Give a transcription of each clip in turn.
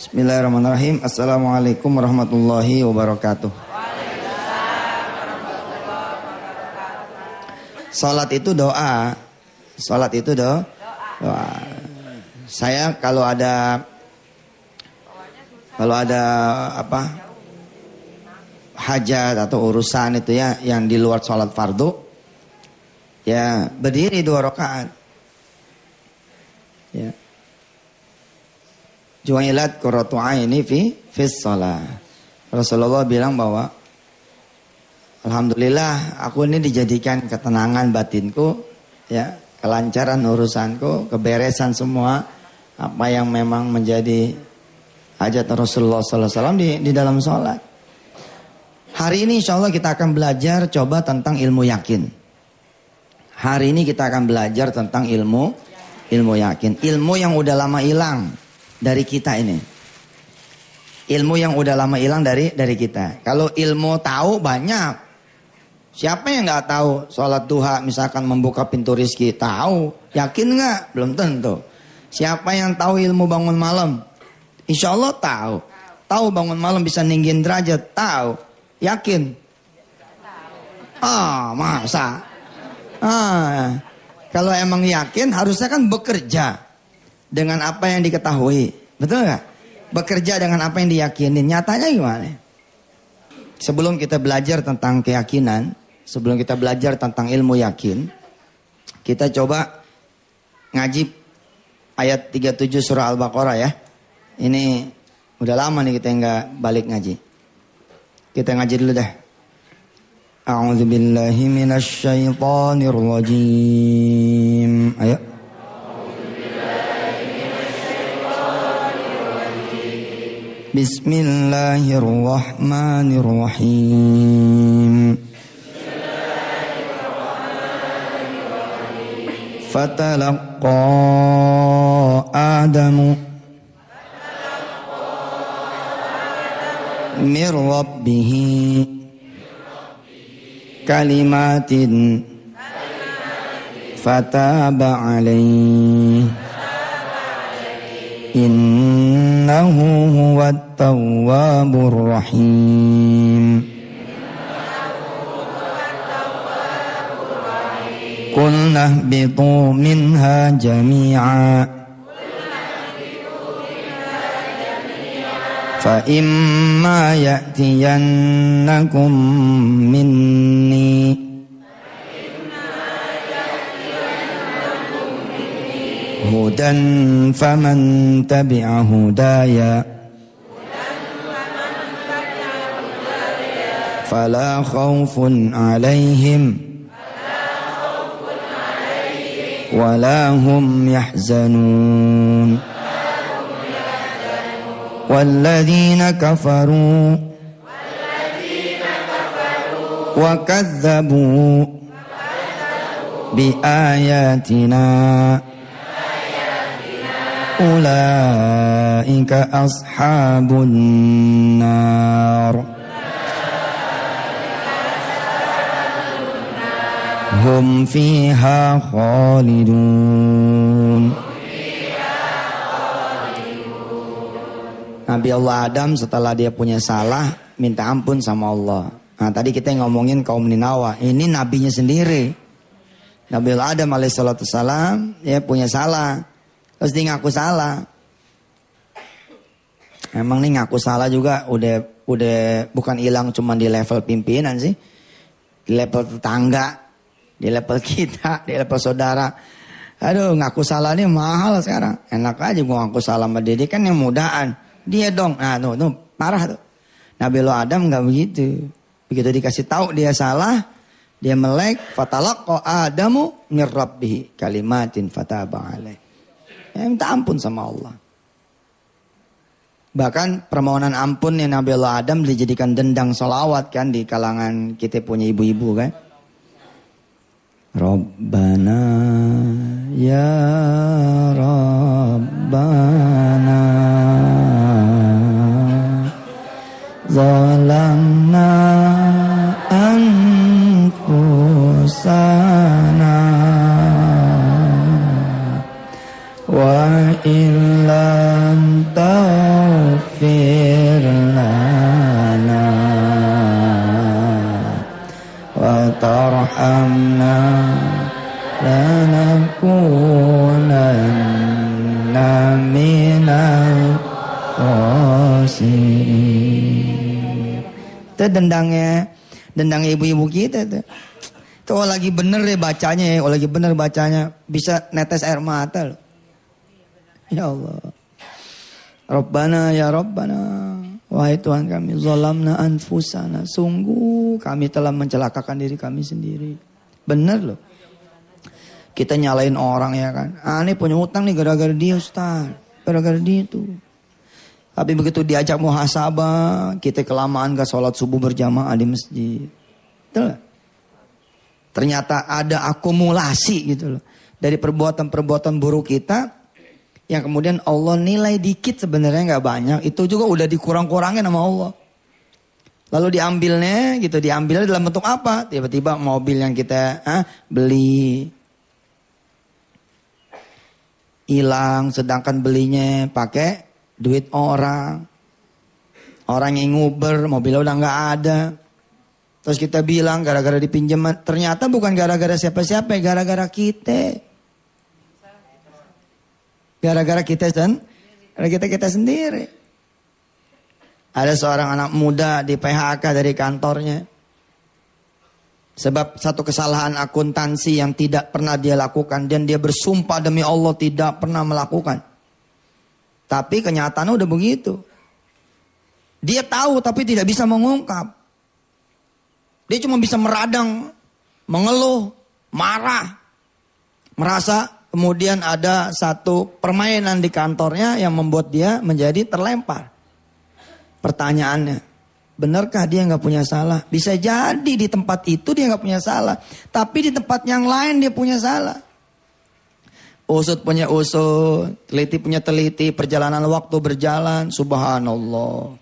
Bismillahirrahmanirrahim. Assalamualaikum warahmatullahi wabarakatuh. Salat itu doa. Salat itu doa. Saya kalau ada apa hajat atau urusan itu ya yang di luar salat fardu, ya berdiri 2 rakaat. Ya. Ju'ilat qurratu aini fi shalah. Rasulullah bilang bahwa alhamdulillah aku ini dijadikan ketenangan batinku, ya, kelancaran urusanku, keberesan semua apa yang memang menjadi hajat Rasulullah SAW di dalam sholat. Hari ini insya Allah kita akan belajar coba tentang ilmu yakin. Hari ini kita akan belajar tentang ilmu yakin. Ilmu yang udah lama hilang dari kita ini. Ilmu yang udah lama hilang dari kita. Kalau ilmu tahu banyak. Siapa yang nggak tahu sholat duha misalkan membuka pintu rizki? Tahu. Yakin nggak? Belum tentu. Siapa yang tahu ilmu bangun malam? Insya Allah tahu. Tahu bangun malam bisa ninggin derajat? Tahu. Yakin? Masa? Kalau emang yakin harusnya kan bekerja dengan apa yang diketahui. Betul nggak? Bekerja dengan apa yang diyakinin. Nyatanya gimana? Sebelum kita belajar tentang keyakinan, sebelum kita belajar tentang ilmu yakin, kita coba ngaji ayat 37 surah Al-Baqarah ya. Ini udah lama nih kita nggak balik ngaji. Kita ngaji dulu dah. A'udzu billahi minasy syaithanir rajim. Ayo. Bismillahirrahmanirrahim. Fatalaqqa Adamu min Rabbihi kalimatin fataba alaihi innahu huwat tawwabur rahim. Qulna ihbitu minha jami'a fa imma ya'tiyannakum minni hudan faman tabi'a hudaya fala khawfun 'alaihim wala hum yahzanun. Walladzina kafaru wa kadzabu bi ayatina ulaika ashabun nar hum fiha khalidun. Nabi Allah Adam setelah dia punya salah minta ampun sama Allah. Nah tadi kita ngomongin kaum Ninawa. Ini nabinya sendiri. Nabi Allah Adam alaihissalam ya punya salah. Terus dia ngaku salah. Emang nih ngaku salah juga udah bukan hilang cuma di level pimpinan sih. Di level tetangga, di level kita, di level saudara. Aduh ngaku salah ini mahal sekarang. Enak aja gua ngaku salah sama dia kan yang mudahan. Dia dong, nah tuh parah tuh. Nabi Allah Adam nggak begitu. Begitu dikasih tahu dia salah, dia melek. Fatalaqqa Adamu min Rabbihi kalimatin fataba alaihi. Ya, minta ampun sama Allah. Bahkan permohonan ampun yang Nabi Allah Adam dijadikan dendang sholawat kan di kalangan kita punya ibu-ibu kan. Rabbana ya Rabbana zalamna anfusana wa illam taghfir faghfir lana wa tarhamna lanakunanna minal khasirin. Itu dendang ibu-ibu kita tuh. Kalau lagi bener deh bacanya ya, kalau lagi bener bacanya bisa netes air mata loh. Ya Allah. Rabbana ya Rabbana, wahai Tuhan kami, zalamna anfusana, sungguh kami telah mencelakakan diri kami sendiri. Bener loh. Kita nyalain orang ya kan. Ini punya utang nih gara-gara dia Ustaz. Gara-gara dia tuh. Tapi begitu diajak muhasabah, kita kelamaan gak sholat subuh berjamaah di masjid. Betul gak? Ternyata ada akumulasi gitu loh. Dari perbuatan-perbuatan buruk kita, yang kemudian Allah nilai dikit sebenarnya gak banyak. Itu juga udah dikurang-kurangin sama Allah. Lalu diambilnya gitu, diambilnya dalam bentuk apa? Tiba-tiba mobil yang kita beli hilang, sedangkan belinya pakai duit orang. Orang yang nguber, mobilnya udah gak ada. Terus kita bilang gara-gara dipinjam, ternyata bukan gara-gara siapa-siapa, gara-gara kita. Gara-gara kita sendiri. Ada seorang anak muda di PHK dari kantornya. Sebab satu kesalahan akuntansi yang tidak pernah dia lakukan. Dan dia bersumpah demi Allah tidak pernah melakukan. Tapi kenyataannya udah begitu. Dia tahu tapi tidak bisa mengungkap. Dia cuma bisa meradang, mengeluh, marah. Merasa kemudian ada satu permainan di kantornya yang membuat dia menjadi terlempar. Pertanyaannya, benarkah dia nggak punya salah? Bisa jadi di tempat itu dia nggak punya salah. Tapi di tempat yang lain dia punya salah. Usut punya usut, teliti punya teliti, perjalanan waktu berjalan, subhanallah.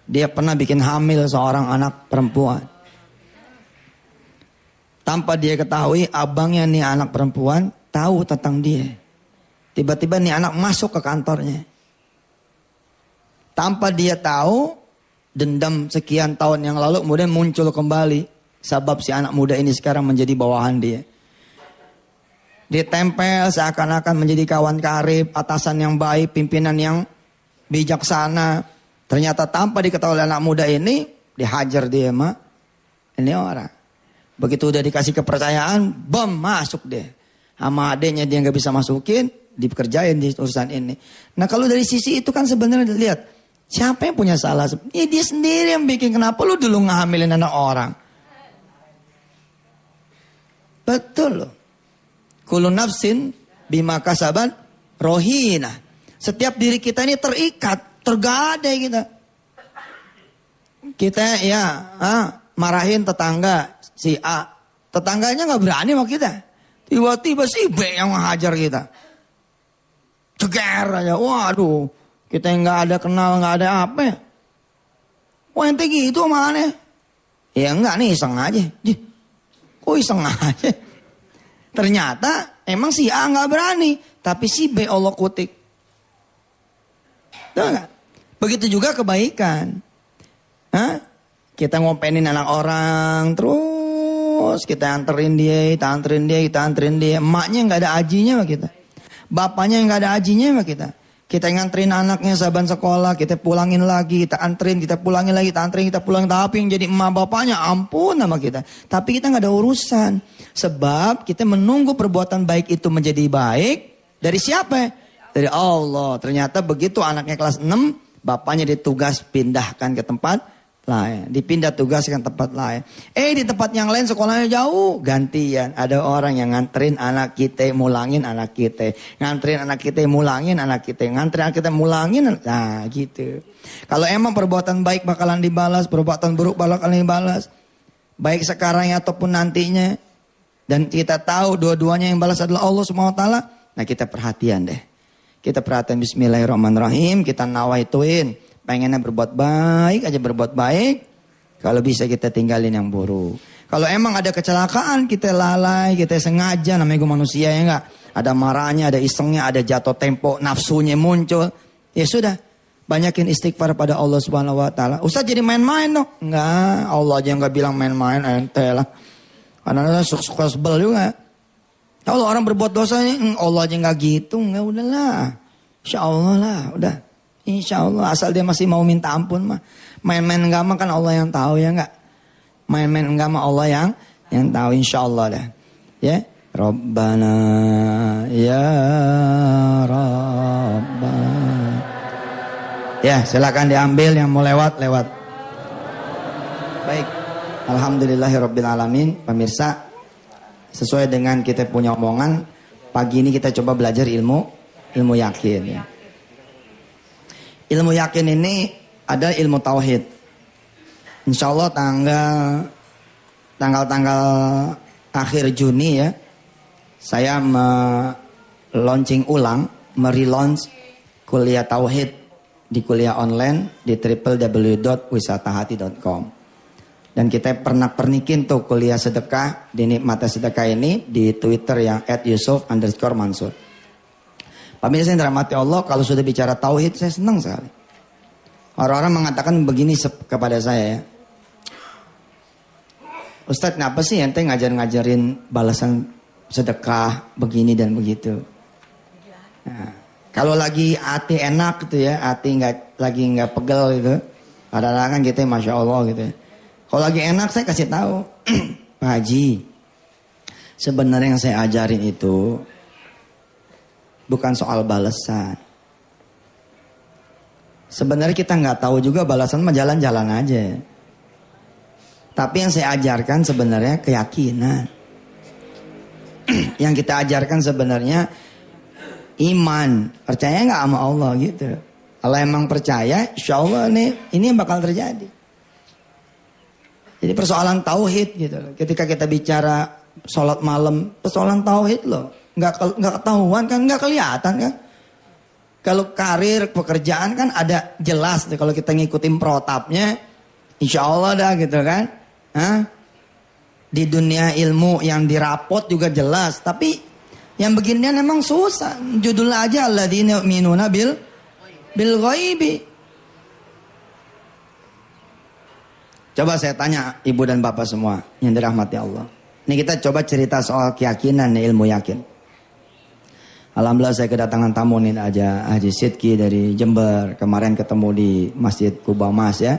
Dia pernah bikin hamil seorang anak perempuan. Tanpa dia ketahui, abangnya nih anak perempuan tahu tentang dia. Tiba-tiba nih anak masuk ke kantornya. Tanpa dia tahu, dendam sekian tahun yang lalu kemudian muncul kembali. Sebab si anak muda ini sekarang menjadi bawahan dia. Ditempel seakan-akan menjadi kawan karib, atasan yang baik, pimpinan yang bijaksana. Ternyata tanpa diketahui anak muda ini, dihajar dia mah. Ini orang. Begitu udah dikasih kepercayaan, bom masuk deh. Sama adeknya dia nggak bisa masukin, dikerjain di urusan ini. Nah kalau dari sisi itu kan sebenarnya lihat, siapa yang punya salah? Ya dia sendiri yang bikin. Kenapa lu dulu ngehamilin anak orang? Betul loh. Kullu nafsin bima kasabat rohina. Setiap diri kita ini terikat, tergadai kita. Kita ya marahin tetangga. Si A, tetangganya gak berani sama kita. Tiba-tiba si B yang menghajar kita. Ceger aja, waduh. Kita yang gak ada kenal, gak ada apa. Wah ente gitu sama aneh. Ya enggak nih, iseng aja. Kok iseng aja? Ternyata emang si A gak berani. Tapi si B Allah kutik. Tahu gak? Begitu juga kebaikan. Kita ngopenin anak orang terus kita anterin dia. Emaknya nggak ada ajinya sama kita. Bapaknya nggak ada ajinya sama kita. Kita nganterin anaknya saban sekolah, kita pulangin lagi, kita anterin, kita pulangin lagi, kita anterin, kita pulangin. Tapi yang jadi emak bapaknya ampun sama kita. Tapi kita nggak ada urusan. Sebab kita menunggu perbuatan baik itu menjadi baik dari siapa? Dari Allah. Ternyata begitu anaknya kelas 6, bapaknya ditugas pindahkan ke tempat lain, dipindah tugaskan tempat lain. Di tempat yang lain sekolahnya jauh, gantian. Ada orang yang nganterin anak kita, mulangin anak kita. Nganterin anak kita, mulangin anak kita. Nganterin anak kita, mulangin. Nah gitu. Kalau emang perbuatan baik bakalan dibalas, perbuatan buruk bakalan dibalas. Baik sekarang ataupun nantinya. Dan kita tahu dua-duanya yang balas adalah Allah SWT. Nah kita perhatian deh. Kita perhatian bismillahirrahmanirrahim. Kita nawaituin. Pengennya berbuat baik aja, berbuat baik. Kalau bisa kita tinggalin yang buruk. Kalau emang ada kecelakaan kita lalai, kita sengaja, namanya gue manusia ya enggak. Ada marahnya, ada isengnya, ada jatuh tempo, nafsunya muncul. Ya sudah, Banyakin istighfar pada Allah Subhanahu wa taala. Ustaz jadi main-main dong. Enggak, Allah aja enggak bilang main-main, ente lah. Karena suka sebel juga. Kalau orang berbuat dosa ini, Allah aja enggak gitu, enggak udahlah. Insyaallah lah, udah. Insyaallah asal dia masih mau minta ampun mah. Main-main enggak mah kan Allah yang tahu ya enggak. Main-main enggak mah Allah yang tahu insyaallah dah. Ya. Rabbana ya Rabbana. Ya, silakan diambil yang mau lewat. Baik. Alhamdulillahirabbil alamin. Pemirsa, sesuai dengan kita punya omongan, pagi ini kita coba belajar ilmu yakin ya. Ilmu yakin ini ada ilmu tauhid. Insyaallah tanggal akhir Juni ya, saya launching ulang, merelaunch kuliah tauhid di kuliah online di www.wisatahati.com. Dan kita pernikin tuh kuliah sedekah di Nikmati Sedekah ini di Twitter yang @yusuf_mansur. Pemirsa yang dirahmati Allah, kalau sudah bicara tauhid saya senang sekali. Orang-orang mengatakan begini kepada saya ya. Ustadz, kenapa sih ente ngajarin balasan sedekah begini dan begitu? Nah, kalau lagi hati enak gitu ya, hati lagi nggak pegel gitu, kadang-kadang kan gitu, masya Allah gitu. Kalau lagi enak saya kasih tahu, Pak Haji, sebenarnya yang saya ajarin itu bukan soal balasan. Sebenarnya kita nggak tahu juga balasan mah jalan-jalan aja. Tapi yang saya ajarkan sebenarnya keyakinan. Yang kita ajarkan sebenarnya iman. Percaya nggak sama Allah gitu. Kalau emang percaya, insya Allah ini yang bakal terjadi. Jadi persoalan tauhid gitu. Ketika kita bicara sholat malam, persoalan tauhid loh. Nggak ketahuan kan, nggak kelihatan kan. Kalau karir, pekerjaan kan ada jelas. Kalau kita ngikutin protapnya, insya Allah dah gitu kan. Hah? Di dunia ilmu yang dirapot juga jelas. Tapi yang beginian memang susah. Judulnya aja alladzina yu'minuna bil ghaibi. Coba saya tanya ibu dan bapak semua yang dirahmati Allah. Ini kita coba cerita soal keyakinan nih, ilmu yakin. Alhamdulillah saya kedatangan tamu nih aja Haji Sidki dari Jember. Kemarin ketemu di Masjid Kuba Mas ya.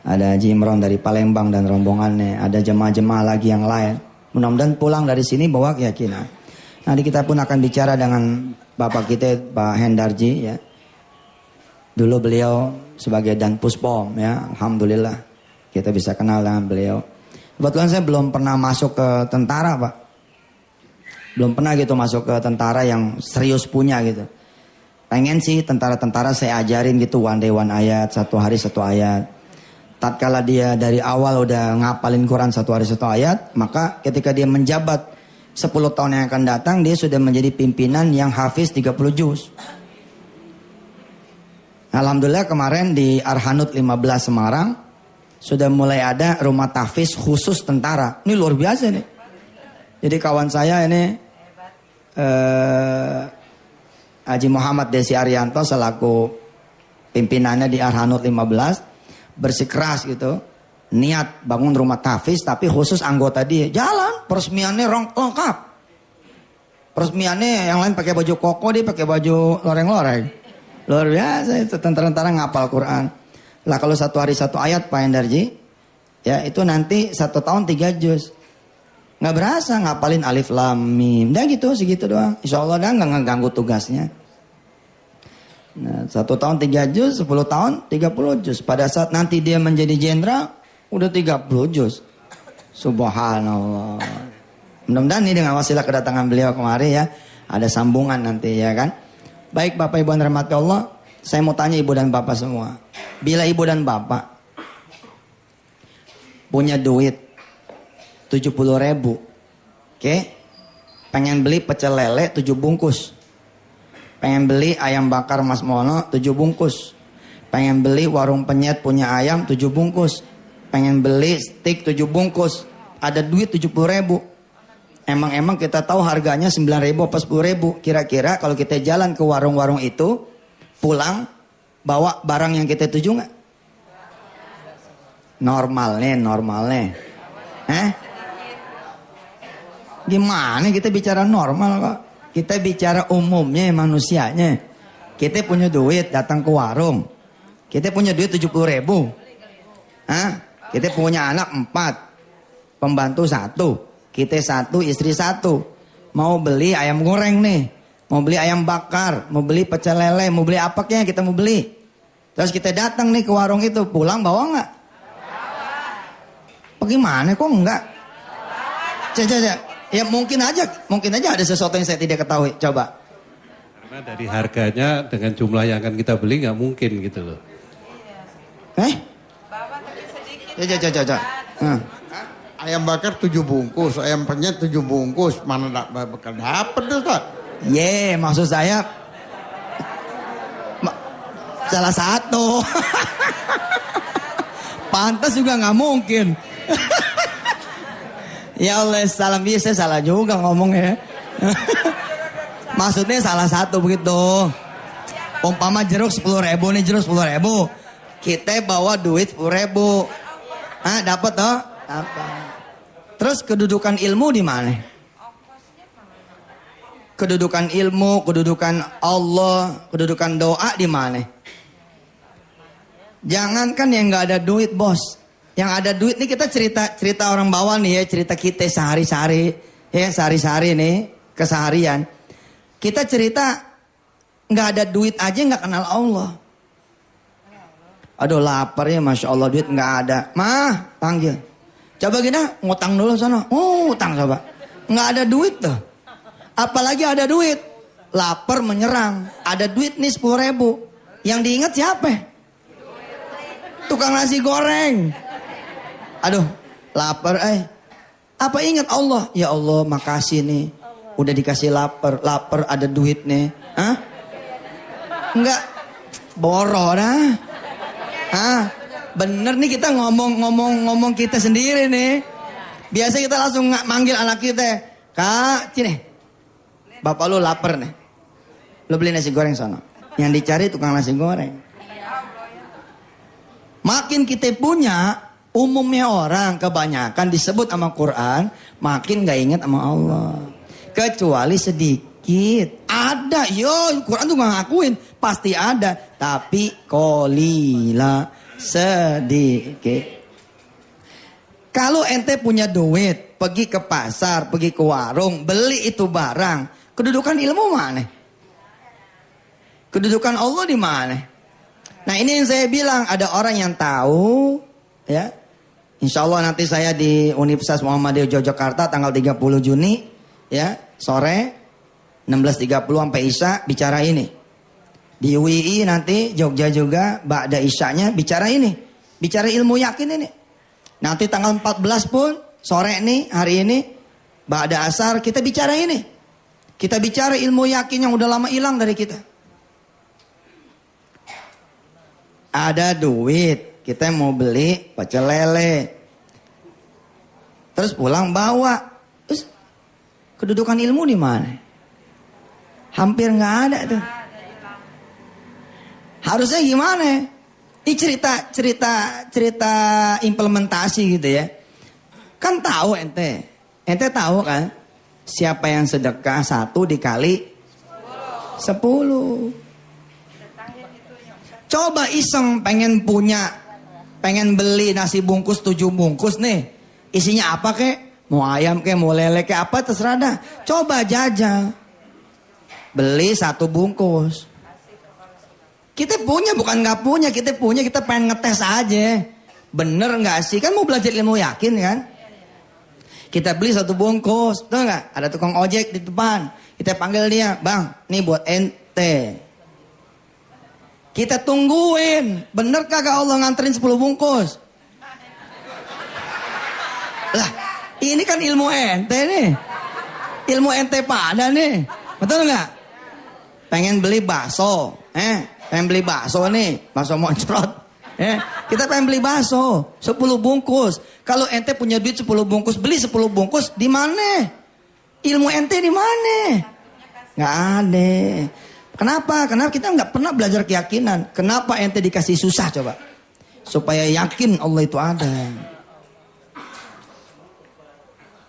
Ada Haji Imron dari Palembang dan rombongannya. Ada jemaah-jemaah lagi yang lain. Mudah-mudahan pulang dari sini bawa keyakinan. Nanti kita pun akan bicara dengan bapak kita Pak Hendarji ya. Dulu beliau sebagai Dan Puspom ya. Alhamdulillah kita bisa kenal dengan beliau. Kebetulan saya belum pernah masuk ke tentara Pak. Belum pernah gitu masuk ke tentara yang serius punya gitu. Pengen sih tentara-tentara saya ajarin gitu one day one ayat, satu hari satu ayat. Tatkala dia dari awal udah ngapalin Quran satu hari satu ayat, maka ketika dia menjabat 10 tahun yang akan datang, dia sudah menjadi pimpinan yang hafiz 30 juz. Alhamdulillah kemarin di Arhanud 15 Semarang, sudah mulai ada rumah tahfiz khusus tentara. Ini luar biasa nih. Jadi kawan saya ini Haji Muhammad Desi Arianto selaku pimpinannya di Arhanud 15 bersikeras gitu, niat bangun rumah tahfiz tapi khusus anggota dia. Jalan peresmiannya lengkap. Peresmiannya yang lain pakai baju koko, dia pakai baju loreng-loreng. Luar biasa itu, tentara-tentara ngapal Quran. Lah kalau satu hari satu ayat Pak Hendarji, ya itu nanti 1 tahun 3 juz. Nggak berasa ngapalin alif lam mim. Dah gitu segitu doang. Insya Allah dah nggak ngeganggu tugasnya. Nah, 1 tahun 3 juz, 10 tahun 30 juz. Pada saat nanti dia menjadi jenderal, udah 30 juz. Subhanallah. Mudah-mudahan ini dengan wasilah kedatangan beliau kemari ya, ada sambungan nanti ya kan. Baik Bapak Ibu dan rahmati Allah, saya mau tanya Ibu dan Bapak semua. Bila Ibu dan Bapak punya duit 70.000, oke? Pengen beli pecel lele 7 bungkus. Pengen beli ayam bakar Mas Mono 7 bungkus. Pengen beli warung penyet punya ayam 7 bungkus. Pengen beli steak 7 bungkus. Ada duit 70.000. Emang kita tahu harganya 9.000 apa 10.000. Kira-kira kalau kita jalan ke warung-warung itu, pulang bawa barang yang kita tuju nggak? Normalnya. Gimana kita bicara normal kok? Kita bicara umumnya manusianya. Kita punya duit datang ke warung. Kita punya duit 70.000. Kita punya anak 4. Pembantu 1. Kita 1, istri 1. Mau beli ayam goreng nih. Mau beli ayam bakar. Mau beli pecel lele. Mau beli apa kek yang kita mau beli. Terus kita datang nih ke warung itu. Pulang bawa nggak? Bagaimana kok enggak? Coba. Ya mungkin aja ada sesuatu yang saya tidak ketahui. Coba. Karena dari harganya dengan jumlah yang akan kita beli nggak mungkin gitu loh. Coba. Ayam bakar 7 bungkus, ayam penyet 7 bungkus, mana bakal dapet tuh Ustaz? Maksud saya salah satu. Pantas juga nggak mungkin. Ya Allah, salam saya salah juga ngomongnya. Maksudnya salah satu begitu. Umpama jeruk 10.000 nih, jeruk 10.000. Kita bawa duit 10.000. Dapat toh? Dapat. Terus kedudukan ilmu di mana? Kedudukan ilmu, kedudukan Allah, kedudukan doa di mana? Jangankan yang nggak ada duit, bos. Yang ada duit nih kita cerita orang bawah nih ya, cerita kita sehari-hari nih, keseharian. Kita cerita nggak ada duit aja nggak kenal Allah. Aduh lapar ya, masya Allah duit nggak ada. Mah panggil. Coba gini, ngutang dulu sana. Ngutang coba. Nggak ada duit tuh. Apalagi ada duit, lapar menyerang. Ada duit nih 10.000. Yang diingat siapa? Tukang nasi goreng. Aduh, lapar Apa ingat Allah? Ya Allah, makasih nih. Udah dikasih lapar ada duit nih. Enggak boro dah. Bener nih kita ngomong kita sendiri nih. Biasa kita langsung manggil anak kita. Kak, sini. Bapak lu lapar nih. Lu beli nasi goreng sana. Yang dicari tukang nasi goreng. Makin kita punya, umumnya orang kebanyakan disebut sama Quran, makin gak ingat sama Allah. Kecuali sedikit. Ada, Quran tuh gak ngakuin. Pasti ada. Tapi kolila, sedikit. Kalau ente punya duit, pergi ke pasar, pergi ke warung, beli itu barang. Kedudukan ilmu mana? Kedudukan Allah di mana? Nah ini yang saya bilang, ada orang yang tahu, ya. Insya Allah nanti saya di Universitas Muhammadiyah Yogyakarta tanggal 30 Juni, ya, sore 16.30 sampai Isya bicara ini. Di UII nanti Jogja juga ba'da Isyanya bicara ini, bicara ilmu yakin ini. Nanti tanggal 14 pun sore nih hari ini ba'da asar kita bicara ini. Kita bicara ilmu yakin yang udah lama hilang dari kita. Ada duit, kita mau beli pecel lele. Terus pulang bawa. Terus kedudukan ilmu di mana? Hampir nggak ada tuh. Harusnya gimana? Ini cerita implementasi gitu ya. Kan tahu ente tahu kan? Siapa yang sedekah 1 dikali 10. Coba iseng pengen beli nasi bungkus 7 bungkus nih. Isinya apa kek? Mau ayam kek, mau lele kek, apa terserah dah. Coba jajal. Beli 1 bungkus. Kita punya bukan nggak punya, kita punya, kita pengen ngetes aja. Bener nggak sih? Kan mau belajar ilmu yakin kan? Kita beli 1 bungkus, tahu nggak? Ada tukang ojek di depan. Kita panggil dia, bang, nih buat ente. Kita tungguin, bener kagak Allah nganterin 10 bungkus? Lah, ini kan ilmu ente nih. Ilmu ente pada nih. Betul nggak? Pengen beli bakso, pengen beli bakso nih, bakso moncrot. Kita pengen beli bakso 10 bungkus. Kalau ente punya duit 10 bungkus, beli 10 bungkus, di mana? Ilmu ente di mana? Nggak ada. Kenapa? Karena kita nggak pernah belajar keyakinan. Kenapa ente dikasih susah coba? Supaya yakin Allah itu ada.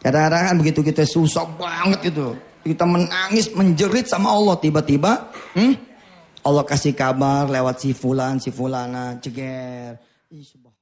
Kadang-kadang kan begitu kita susah banget itu. Kita menangis, menjerit sama Allah. Tiba-tiba Allah kasih kabar lewat si fulan, si fulana, ceger. Ih,